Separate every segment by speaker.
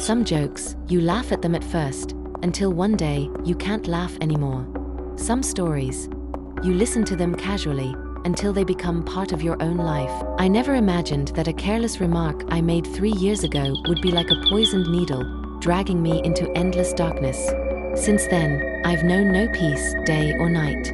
Speaker 1: Some jokes, you laugh at them at first, until one day, you can't laugh anymore. Some stories, you listen to them casually, until they become part of your own life. I never imagined that a careless remark I made 3 years ago would be like a poisoned needle, dragging me into endless darkness. Since then, I've known no peace, day or night.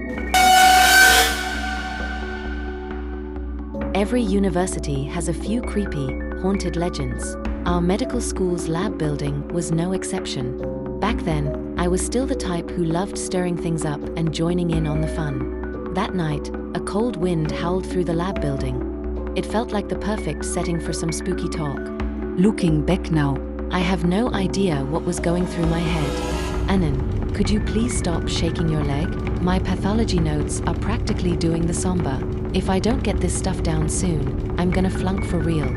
Speaker 1: Every university has a few creepy, haunted legends. Our medical school's lab building was no exception. Back then, I was still the type who loved stirring things up and joining in on the fun. That night, a cold wind howled through the lab building. It felt like the perfect setting for some spooky talk.
Speaker 2: Looking back now,
Speaker 1: I have no idea what was going through my head. Annan, could you please stop shaking your leg? My pathology notes are practically doing the Samba. If I don't get this stuff down soon, I'm gonna flunk for real.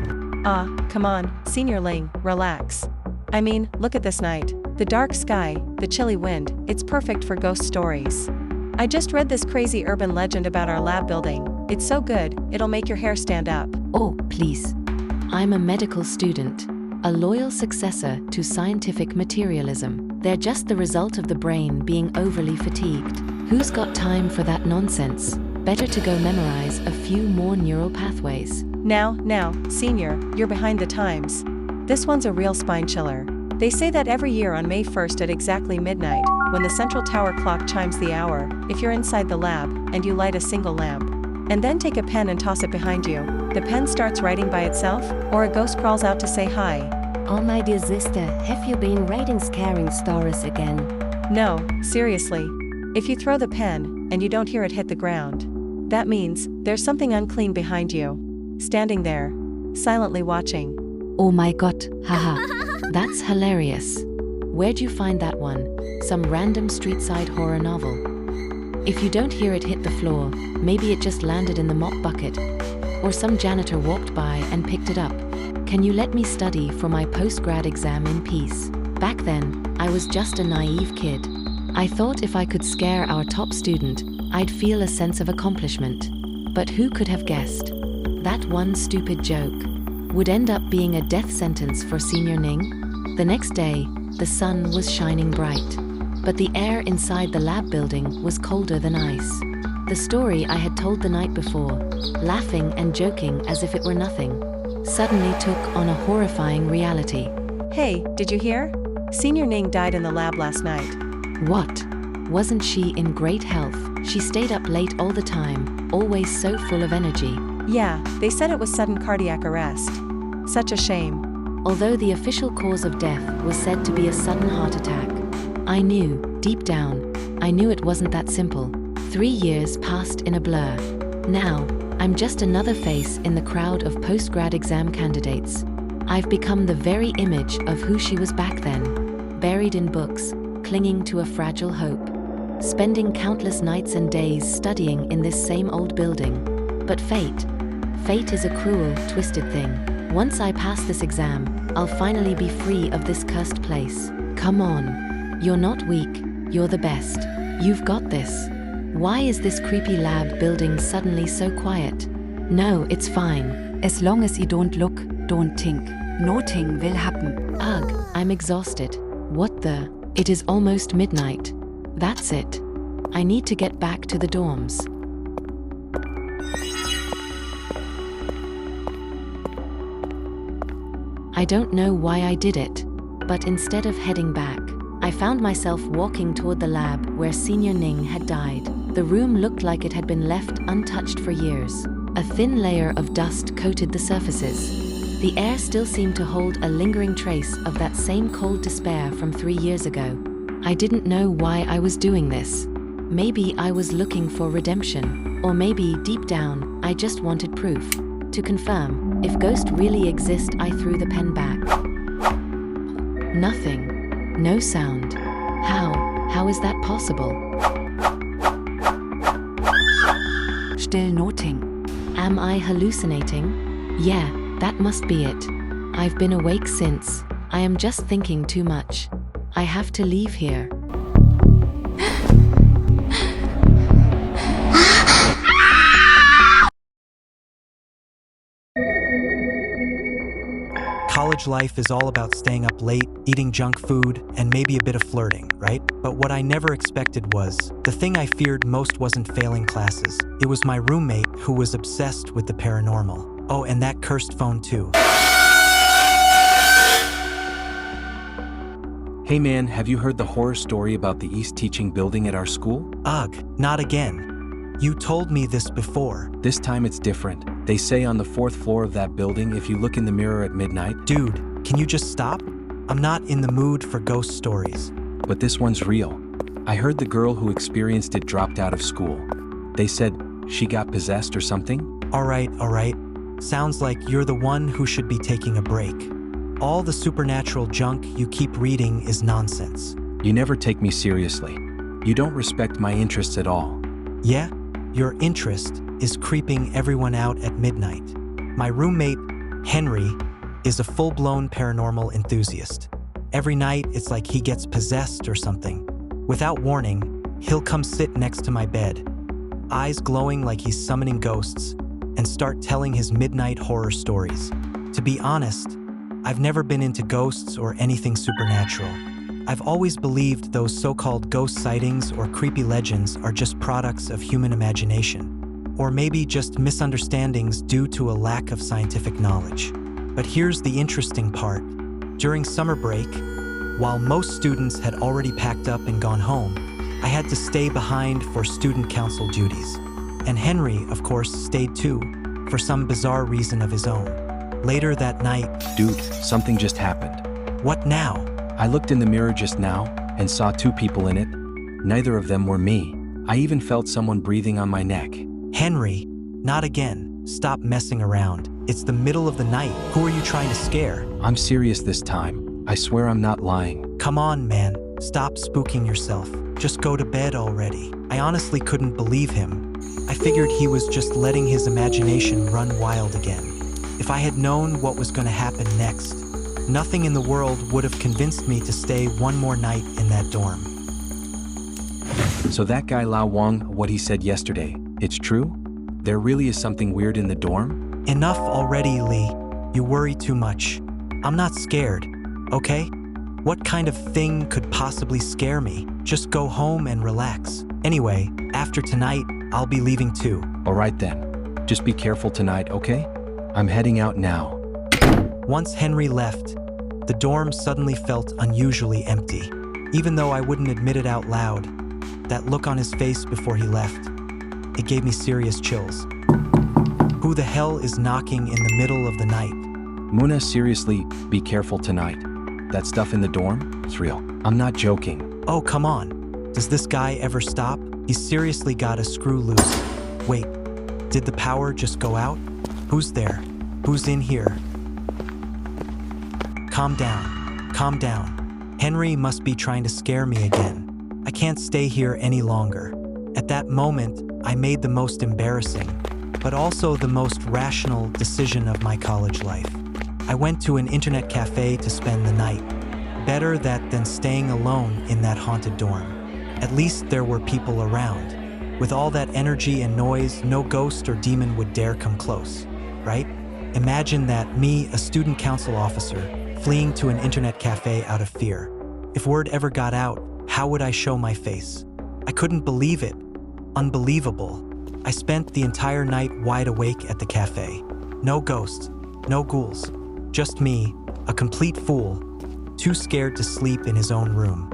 Speaker 3: Come on, Senior Ling, relax. I mean, look at this night. The dark sky, the chilly wind, it's perfect for ghost stories. I just read this crazy urban legend about our lab building. It's so good, it'll make your hair stand up.
Speaker 1: Oh, please. I'm a medical student, a loyal successor to scientific materialism. They're just the result of the brain being overly fatigued. Who's got time for that nonsense? Better to go memorize a few more neural pathways.
Speaker 3: Now, Senior, you're behind the times. This one's a real spine chiller. They say that every year on May 1st at exactly midnight, when the central tower clock chimes the hour, if you're inside the lab, and you light a single lamp, and then take a pen and toss it behind you, the pen starts writing by itself, or a ghost crawls out to say hi.
Speaker 4: Oh my dear sister, have you been writing scary stories again?
Speaker 3: No, seriously. If you throw the pen, and you don't hear it hit the ground, that means there's something unclean behind you, standing there, silently watching.
Speaker 1: Oh my god, haha. That's hilarious. Where'd you find that one? Some random street-side horror novel? If you don't hear it hit the floor, maybe it just landed in the mop bucket. Or some janitor walked by and picked it up. Can you let me study for my post-grad exam in peace? Back then, I was just a naive kid. I thought if I could scare our top student, I'd feel a sense of accomplishment. But who could have guessed? That one stupid joke would end up being a death sentence for Senior Ning. The next day, the sun was shining bright, but the air inside the lab building was colder than ice. The story I had told the night before, laughing and joking as if it were nothing, suddenly took on a horrifying reality.
Speaker 3: Hey, did you hear? Senior Ning died in the lab last night.
Speaker 1: What? Wasn't she in great health? She stayed up late all the time, always so full of energy.
Speaker 3: Yeah, they said it was sudden cardiac arrest. Such a shame.
Speaker 1: Although the official cause of death was said to be a sudden heart attack, I knew, deep down, I knew it wasn't that simple. 3 years passed in a blur. Now, I'm just another face in the crowd of post-grad exam candidates. I've become the very image of who she was back then, buried in books, clinging to a fragile hope, spending countless nights and days studying in this same old building. But fate is a cruel, twisted thing. Once I pass this exam, I'll finally be free of this cursed place. Come on. You're not weak, you're the best. You've got this. Why is this creepy lab building suddenly so quiet? No, it's fine.
Speaker 2: As long as you don't look, don't think. Nothing will happen.
Speaker 1: Ugh, I'm exhausted. What the? It is almost midnight. That's it. I need to get back to the dorms. I don't know why I did it, but instead of heading back, I found myself walking toward the lab where Senior Ning had died. The room looked like it had been left untouched for years. A thin layer of dust coated the surfaces. The air still seemed to hold a lingering trace of that same cold despair from 3 years ago. I didn't know why I was doing this. Maybe I was looking for redemption, or maybe deep down, I just wanted proof. To confirm, if ghosts really exist, I threw the pen back. Nothing. No sound. How is that possible?
Speaker 2: Still nothing.
Speaker 1: Am I hallucinating? Yeah, that must be it. I've been awake since. I am just thinking too much. I have to leave here.
Speaker 5: College life is all about staying up late, eating junk food, and maybe a bit of flirting, right? But what I never expected was, the thing I feared most wasn't failing classes. It was my roommate who was obsessed with the paranormal. Oh, and that cursed phone too.
Speaker 6: Hey man, have you heard the horror story about the East Teaching building at our school?
Speaker 5: Ugh, not again. You told me this before.
Speaker 6: This time it's different. They say on the 4th floor of that building, if you look in the mirror at midnight.
Speaker 5: Dude, can you just stop? I'm not in the mood for ghost stories.
Speaker 6: But this one's real. I heard the girl who experienced it dropped out of school. They said she got possessed or something.
Speaker 5: All right. Sounds like you're the one who should be taking a break. All the supernatural junk you keep reading is nonsense.
Speaker 6: You never take me seriously. You don't respect my interests at all.
Speaker 5: Yeah? Your interest is creeping everyone out at midnight. My roommate, Henry, is a full-blown paranormal enthusiast. Every night, it's like he gets possessed or something. Without warning, he'll come sit next to my bed, eyes glowing like he's summoning ghosts, and start telling his midnight horror stories. To be honest, I've never been into ghosts or anything supernatural. I've always believed those so-called ghost sightings or creepy legends are just products of human imagination, or maybe just misunderstandings due to a lack of scientific knowledge. But here's the interesting part. During summer break, while most students had already packed up and gone home, I had to stay behind for student council duties. And Henry, of course, stayed too, for some bizarre reason of his own. Later that night,
Speaker 6: Dude, something just happened.
Speaker 5: what now?
Speaker 6: I looked in the mirror just now and saw 2 people in it. Neither of them were me. I even felt someone breathing on my neck.
Speaker 5: Henry, not again. Stop messing around. It's the middle of the night. Who are you trying to scare?
Speaker 6: I'm serious this time. I swear I'm not lying.
Speaker 5: Come on, man. Stop spooking yourself. Just go to bed already. I honestly couldn't believe him. I figured he was just letting his imagination run wild again. If I had known what was going to happen next, nothing in the world would have convinced me to stay one more night in that dorm.
Speaker 6: So that guy Lao Wang, what he said yesterday, it's true? There really is something weird in the dorm?
Speaker 5: Enough already, Lee. You worry too much. I'm not scared, okay? What kind of thing could possibly scare me? Just go home and relax. Anyway, after tonight, I'll be leaving too.
Speaker 6: Alright then. Just be careful tonight, okay? I'm heading out now.
Speaker 5: Once Henry left, the dorm suddenly felt unusually empty. Even though I wouldn't admit it out loud, that look on his face before he left, it gave me serious chills. Who the hell is knocking in the middle of the night?
Speaker 6: Muna, seriously, be careful tonight. That stuff in the dorm? It's real. I'm not joking.
Speaker 5: Oh, come on. Does this guy ever stop? He's seriously got a screw loose. Wait, did the power just go out? Who's there? Who's in here? Calm down. Henry must be trying to scare me again. I can't stay here any longer. At that moment, I made the most embarrassing, but also the most rational decision of my college life. I went to an internet cafe to spend the night. Better that than staying alone in that haunted dorm. At least there were people around. With all that energy and noise, no ghost or demon would dare come close, right? Imagine that, me, a student council officer, fleeing to an internet cafe out of fear. If word ever got out, how would I show my face? I couldn't believe it. Unbelievable. I spent the entire night wide awake at the cafe. No ghosts, no ghouls. Just me, a complete fool, too scared to sleep in his own room.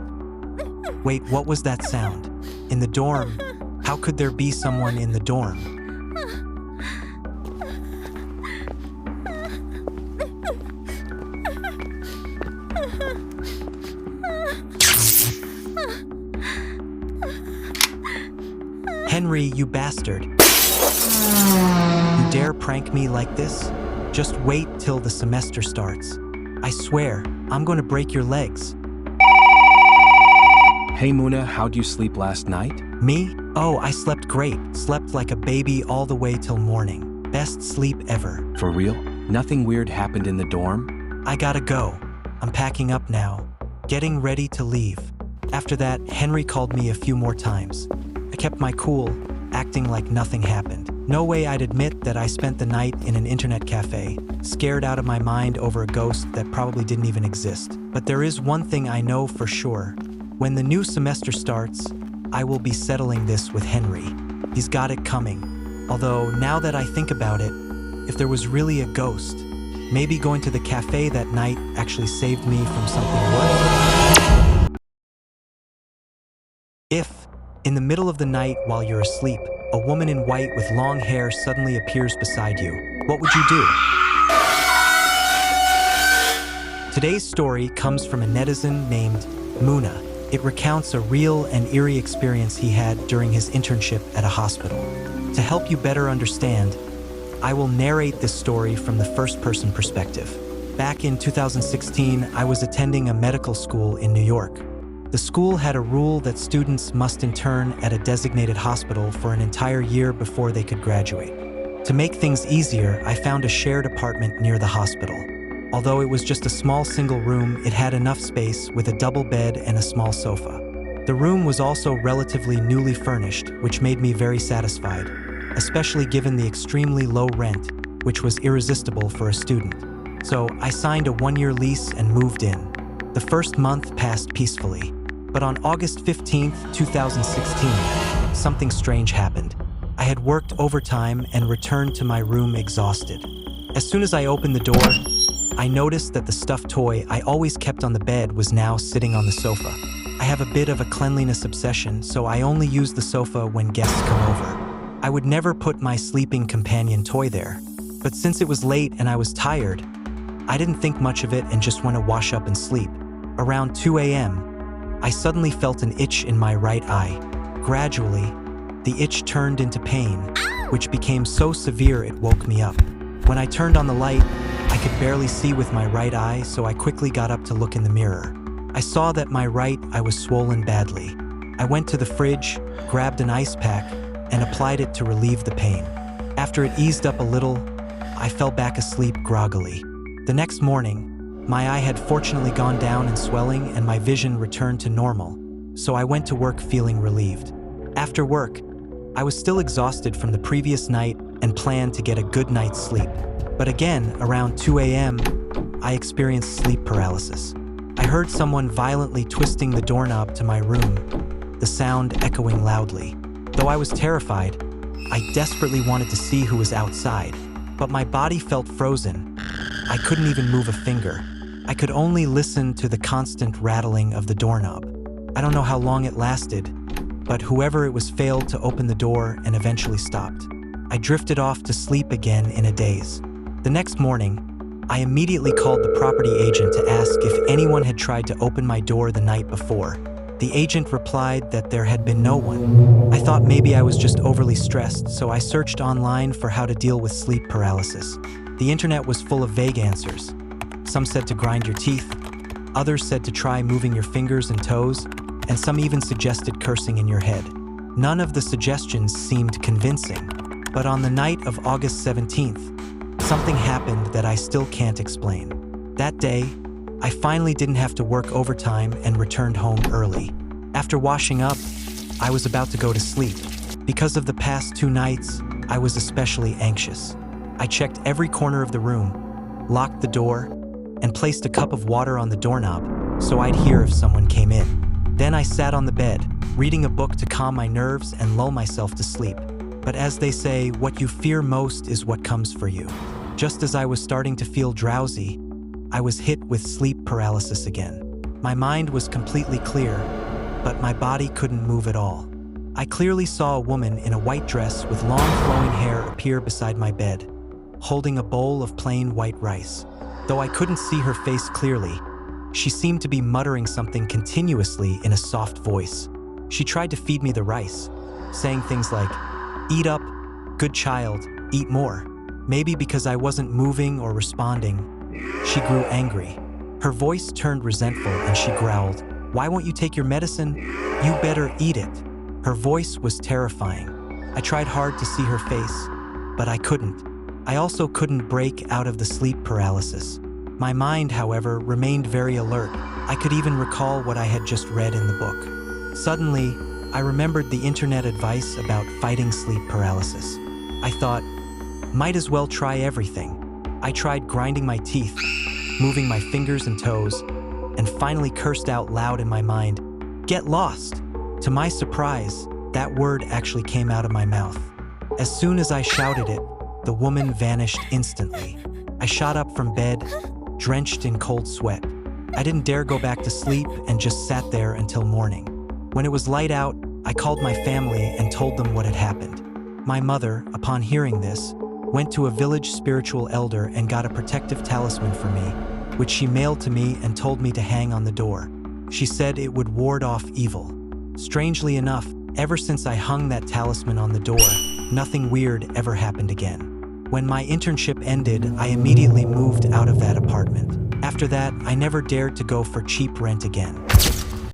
Speaker 5: Wait, what was that sound? In the dorm? How could there be someone in the dorm? Henry, you bastard. You dare prank me like this? Just wait till the semester starts. I swear, I'm going to break your legs.
Speaker 6: Hey Muna, how'd you sleep last night?
Speaker 5: Me? Oh, I slept great. Slept like a baby all the way till morning. Best sleep ever.
Speaker 6: For real? Nothing weird happened in the dorm?
Speaker 5: I gotta go. I'm packing up now. Getting ready to leave. After that, Henry called me a few more times. I kept my cool, acting like nothing happened. No way I'd admit that I spent the night in an internet cafe, scared out of my mind over a ghost that probably didn't even exist. But there is one thing I know for sure. When the new semester starts, I will be settling this with Henry. He's got it coming. Although, now that I think about it, if there was really a ghost, maybe going to the cafe that night actually saved me from something worse. If, in the middle of the night while you're asleep, a woman in white with long hair suddenly appears beside you, what would you do? Today's story comes from a netizen named Muna. It recounts a real and eerie experience he had during his internship at a hospital. To help you better understand, I will narrate this story from the first-person perspective. Back in 2016, I was attending a medical school in New York. The school had a rule that students must intern at a designated hospital for an entire year before they could graduate. To make things easier, I found a shared apartment near the hospital. Although it was just a small single room, it had enough space with a double bed and a small sofa. The room was also relatively newly furnished, which made me very satisfied, especially given the extremely low rent, which was irresistible for a student. So I signed a one-year lease and moved in. The first month passed peacefully. But on August 15th, 2016, something strange happened. I had worked overtime and returned to my room exhausted. As soon as I opened the door, I noticed that the stuffed toy I always kept on the bed was now sitting on the sofa. I have a bit of a cleanliness obsession, so I only use the sofa when guests come over. I would never put my sleeping companion toy there. But since it was late and I was tired, I didn't think much of it and just went to wash up and sleep. Around 2 a.m., I suddenly felt an itch in my right eye. Gradually, the itch turned into pain, which became so severe it woke me up. When I turned on the light, I could barely see with my right eye, so I quickly got up to look in the mirror. I saw that my right eye was swollen badly. I went to the fridge, grabbed an ice pack, and applied it to relieve the pain. After it eased up a little, I fell back asleep groggily. The next morning, my eye had fortunately gone down in swelling and my vision returned to normal, so I went to work feeling relieved. After work, I was still exhausted from the previous night and planned to get a good night's sleep. But again, around 2 a.m., I experienced sleep paralysis. I heard someone violently twisting the doorknob to my room, the sound echoing loudly. Though I was terrified, I desperately wanted to see who was outside, but my body felt frozen. I couldn't even move a finger. I could only listen to the constant rattling of the doorknob. I don't know how long it lasted, but whoever it was failed to open the door and eventually stopped. I drifted off to sleep again in a daze. The next morning, I immediately called the property agent to ask if anyone had tried to open my door the night before. The agent replied that there had been no one. I thought maybe I was just overly stressed, so I searched online for how to deal with sleep paralysis. The internet was full of vague answers. Some said to grind your teeth, others said to try moving your fingers and toes, and some even suggested cursing in your head. None of the suggestions seemed convincing, but on the night of August 17th, something happened that I still can't explain. That day, I finally didn't have to work overtime and returned home early. After washing up, I was about to go to sleep. Because of the past 2 nights, I was especially anxious. I checked every corner of the room, locked the door, and placed a cup of water on the doorknob so I'd hear if someone came in. Then I sat on the bed, reading a book to calm my nerves and lull myself to sleep. But as they say, what you fear most is what comes for you. Just as I was starting to feel drowsy, I was hit with sleep paralysis again. My mind was completely clear, but my body couldn't move at all. I clearly saw a woman in a white dress with long flowing hair appear beside my bed, holding a bowl of plain white rice. Though I couldn't see her face clearly, she seemed to be muttering something continuously in a soft voice. She tried to feed me the rice, saying things like, "Eat up, good child, eat more." Maybe because I wasn't moving or responding, she grew angry. Her voice turned resentful and she growled, "Why won't you take your medicine? You better eat it." Her voice was terrifying. I tried hard to see her face, but I couldn't. I also couldn't break out of the sleep paralysis. My mind, however, remained very alert. I could even recall what I had just read in the book. Suddenly, I remembered the internet advice about fighting sleep paralysis. I thought, might as well try everything. I tried grinding my teeth, moving my fingers and toes, and finally cursed out loud in my mind, "Get lost!" To my surprise, that word actually came out of my mouth. As soon as I shouted it, the woman vanished instantly. I shot up from bed, drenched in cold sweat. I didn't dare go back to sleep and just sat there until morning. When it was light out, I called my family and told them what had happened. My mother, upon hearing this, went to a village spiritual elder and got a protective talisman for me, which she mailed to me and told me to hang on the door. She said it would ward off evil. Strangely enough, ever since I hung that talisman on the door, nothing weird ever happened again. When my internship ended, I immediately moved out of that apartment. After that, I never dared to go for cheap rent again.